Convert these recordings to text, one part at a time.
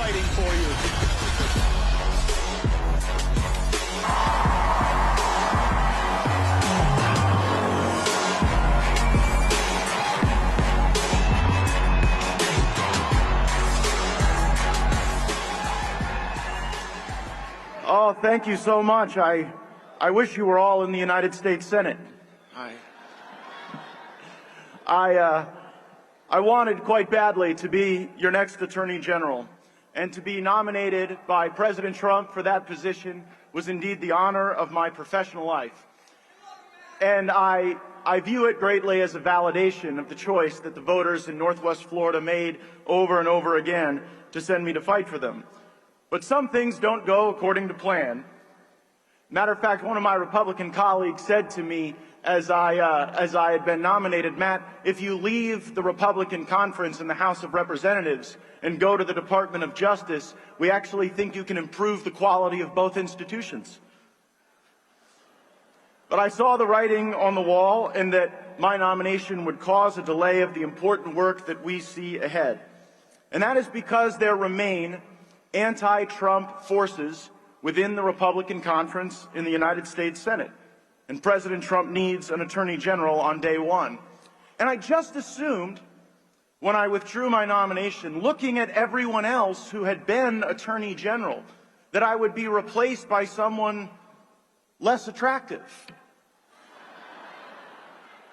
fighting for you. Oh, thank you so much. I wish you were all in the United States Senate. I wanted quite badly to be your next Attorney General, and to be nominated by President Trump for that position was indeed the honor of my professional life. And I view it greatly as a validation of the choice that the voters in Northwest Florida made over and over again to send me to fight for them. But some things don't go according to plan. Matter of fact, one of my Republican colleagues said to me as I had been nominated, Matt, if you leave the Republican conference in the House of Representatives and go to the Department of Justice, we actually think you can improve the quality of both institutions. But I saw the writing on the wall, and that my nomination would cause a delay of the important work that we see ahead. And that is because there remain anti-Trump forces within the Republican conference in the United States Senate. And President Trump needs an Attorney General on day one. And I just assumed, when I withdrew my nomination, looking at everyone else who had been Attorney General, that I would be replaced by someone less attractive.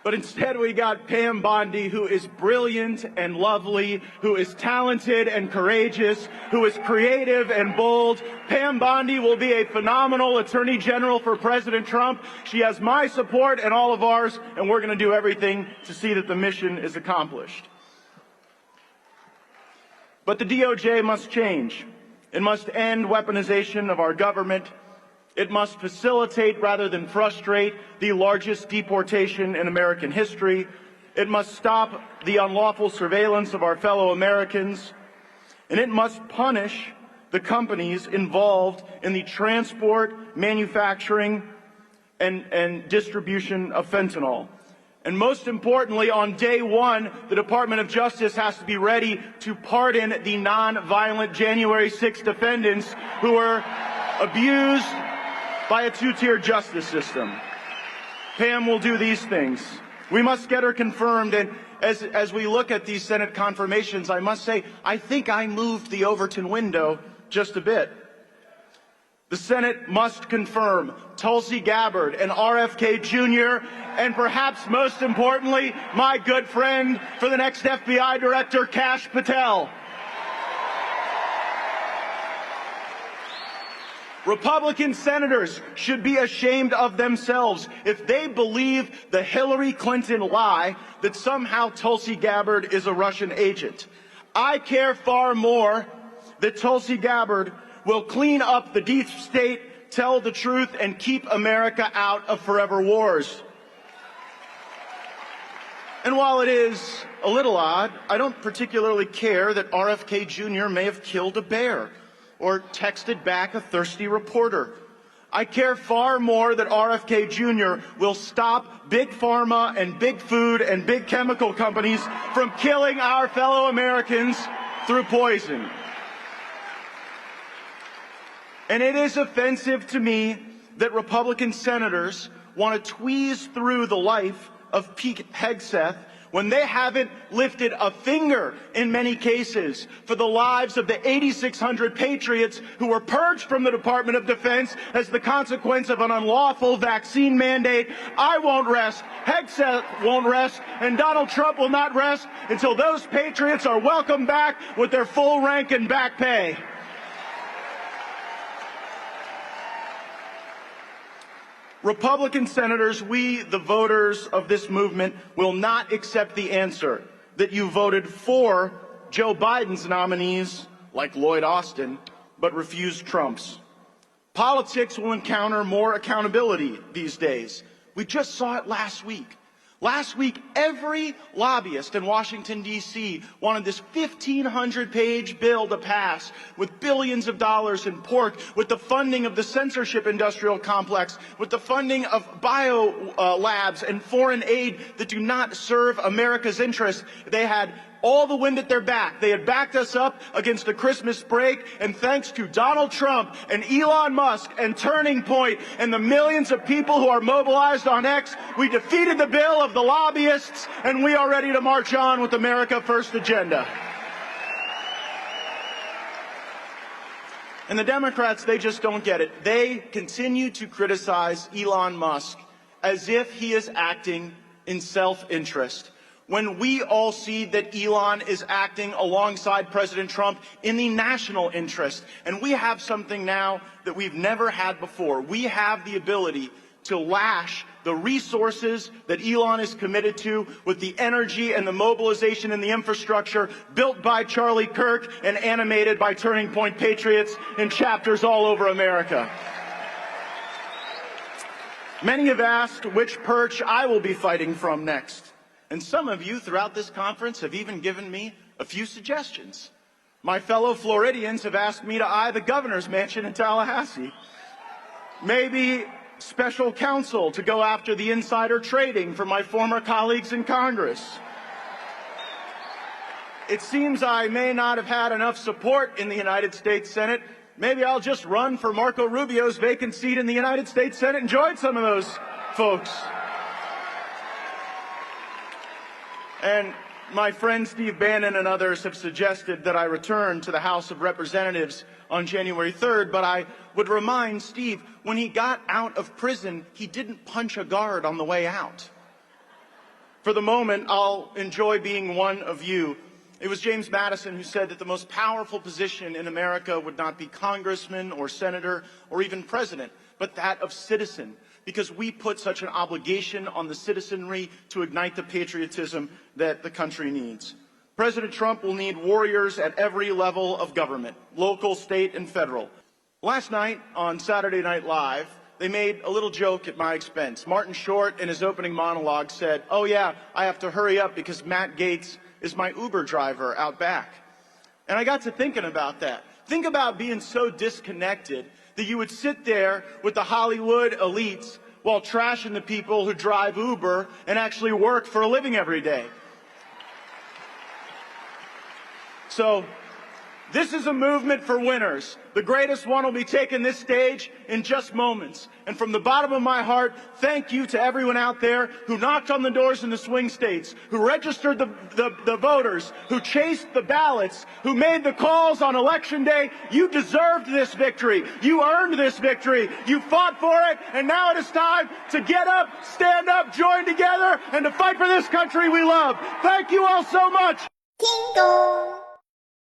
But instead we got Pam Bondi, who is brilliant and lovely, who is talented and courageous, who is creative and bold. Pam Bondi will be a phenomenal Attorney General for President Trump. She has my support and all of ours, and we're going to do everything to see that the mission is accomplished. But the DOJ must change. It must end weaponization of our government. It must facilitate rather than frustrate the largest deportation in American history. It must stop the unlawful surveillance of our fellow Americans. And it must punish the companies involved in the transport, manufacturing, and distribution of fentanyl. And most importantly, on day one, the Department of Justice has to be ready to pardon the nonviolent January 6 defendants who were abused by a two-tier justice system. Pam will do these things. We must get her confirmed, and as we look at these Senate confirmations, I must say, I think I moved the Overton window just a bit. The Senate must confirm Tulsi Gabbard and RFK Jr., and perhaps most importantly, my good friend for the next FBI director, Kash Patel. Republican senators should be ashamed of themselves if they believe the Hillary Clinton lie that somehow Tulsi Gabbard is a Russian agent. I care far more that Tulsi Gabbard will clean up the deep state, tell the truth, and keep America out of forever wars. And while it is a little odd, I don't particularly care that RFK Jr. may have killed a bear or texted back a thirsty reporter. I care far more that RFK Jr. will stop big pharma and big food and big chemical companies from killing our fellow Americans through poison. And it is offensive to me that Republican senators want to tweeze through the life of Pete Hegseth when they haven't lifted a finger in many cases for the lives of the 8,600 patriots who were purged from the Department of Defense as the consequence of an unlawful vaccine mandate. I won't rest, Hegseth won't rest, and Donald Trump will not rest until those patriots are welcomed back with their full rank and back pay. Republican senators, we, the voters of this movement, will not accept the answer that you voted for Joe Biden's nominees, like Lloyd Austin, but refused Trump's. Politics will encounter more accountability these days. We just saw it last week. Last week, every lobbyist in Washington, D.C. wanted this 1,500-page bill to pass with billions of dollars in pork, with the funding of the censorship industrial complex, with the funding of bio labs and foreign aid that do not serve America's interests. They had all the wind at their back. They had backed us up against the Christmas break, and thanks to Donald Trump and Elon Musk and Turning Point and the millions of people who are mobilized on X, we defeated the bill of the lobbyists, and we are ready to march on with America First agenda. And the Democrats, they just don't get it. They continue to criticize Elon Musk as if he is acting in self-interest, when we all see that Elon is acting alongside President Trump in the national interest. And we have something now that we've never had before. We have the ability to lash the resources that Elon is committed to with the energy and the mobilization and the infrastructure built by Charlie Kirk and animated by Turning Point Patriots in chapters all over America. Many have asked which perch I will be fighting from next. And some of you throughout this conference have even given me a few suggestions. My fellow Floridians have asked me to eye the governor's mansion in Tallahassee. Maybe special counsel to go after the insider trading for my former colleagues in Congress. It seems I may not have had enough support in the United States Senate. Maybe I'll just run for Marco Rubio's vacant seat in the United States Senate and join some of those folks. And my friend Steve Bannon and others have suggested that I return to the House of Representatives on January 3rd, but I would remind Steve, when he got out of prison, he didn't punch a guard on the way out. For the moment, I'll enjoy being one of you. It was James Madison who said that the most powerful position in America would not be congressman or senator or even president, but that of citizen, because we put such an obligation on the citizenry to ignite the patriotism that the country needs. President Trump will need warriors at every level of government, local, state, and federal. Last night on Saturday Night Live, they made a little joke at my expense. Martin Short, in his opening monologue, said, "Oh yeah, I have to hurry up because Matt Gaetz is my Uber driver out back." And I got to thinking about that. Think about being so disconnected that you would sit there with the Hollywood elites while trashing the people who drive Uber and actually work for a living every day. So, this is a movement for winners. The greatest one will be taking this stage in just moments. And from the bottom of my heart, thank you to everyone out there who knocked on the doors in the swing states, who registered the voters, who chased the ballots, who made the calls on Election Day. You deserved this victory. You earned this victory. You fought for it, and now it is time to get up, stand up, join together, and to fight for this country we love. Thank you all so much. Tingle.